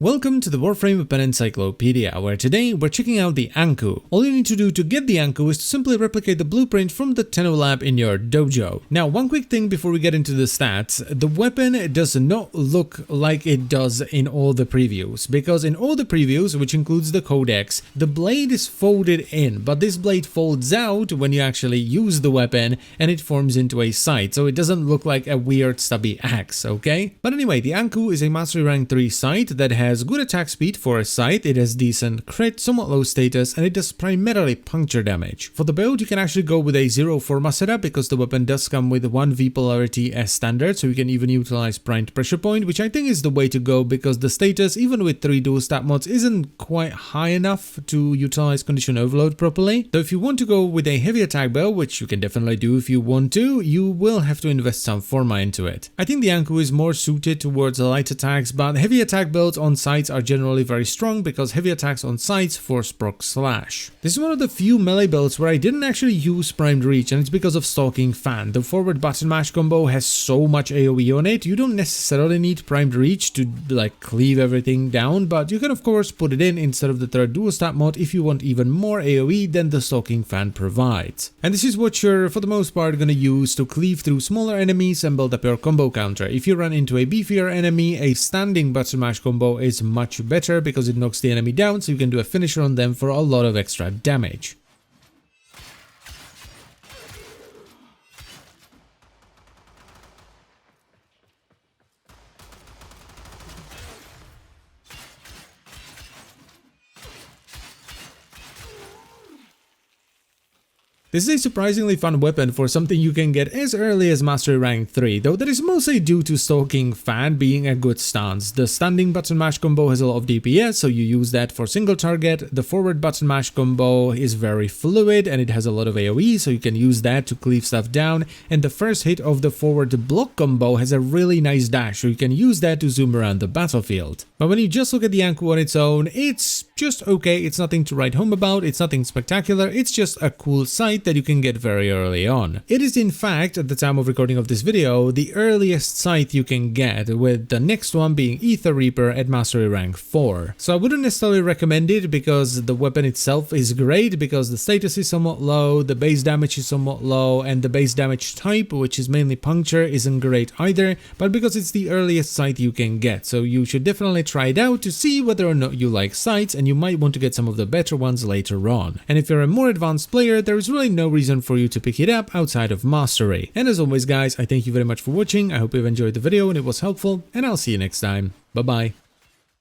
Welcome to the Warframe Weapon Encyclopedia, where today we're checking out the Anku. All you need to do to get the Anku is to simply replicate the blueprint from the Tenno lab in your dojo. Now, one quick thing before we get into the stats, the weapon does not look like it does in all the previews, because in all the previews, which includes the codex, the blade is folded in, but this blade folds out when you actually use the weapon and it forms into a sight, so it doesn't look like a weird stubby axe, okay? But anyway, the Anku is a Mastery Rank 3 sight that has good attack speed for a sight, it has decent crit, somewhat low status, and it does primarily puncture damage. For the build, you can actually go with a 0-4 setup because the weapon does come with 1 V polarity as standard, so you can even utilize primed pressure point, which I think is the way to go because the status, even with 3 dual stat mods, isn't quite high enough to utilize condition overload properly. So if you want to go with a heavy attack build, which you can definitely do if you want to, you will have to invest some forma into it. I think the Anku is more suited towards light attacks, but heavy attack builds on sights are generally very strong because heavy attacks on sights force proc slash. This is one of the few melee builds where I didn't actually use primed reach, and it's because of Stalking Fan. The forward button mash combo has so much AoE on it, you don't necessarily need primed reach to like cleave everything down, but you can of course put it in instead of the third dual stat mod if you want even more AoE than the Stalking Fan provides. And this is what you're for the most part gonna use to cleave through smaller enemies and build up your combo counter. If you run into a beefier enemy, a standing button mash combo is much better because it knocks the enemy down, so you can do a finisher on them for a lot of extra damage. This is a surprisingly fun weapon for something you can get as early as Mastery Rank 3, though that is mostly due to Stalking Fan being a good stance. The standing button mash combo has a lot of DPS, so you use that for single target. The forward button mash combo is very fluid and it has a lot of AoE, so you can use that to cleave stuff down. And the first hit of the forward block combo has a really nice dash, so you can use that to zoom around the battlefield. But when you just look at the Anku on its own, it's just okay, it's nothing to write home about, it's nothing spectacular, it's just a cool sight that you can get very early on. It is in fact, at the time of recording of this video, the earliest sight you can get, with the next one being Ether Reaper at Mastery Rank 4. So I wouldn't necessarily recommend it because the weapon itself is great, because the status is somewhat low, the base damage is somewhat low, and the base damage type, which is mainly puncture, isn't great either, but because it's the earliest sight you can get, so you should definitely try it out to see whether or not you like sights, and you might want to get some of the better ones later on. And if you're a more advanced player, there is really no reason for you to pick it up outside of Mastery. And as always guys, I thank you very much for watching, I hope you've enjoyed the video and it was helpful, and I'll see you next time. Bye bye.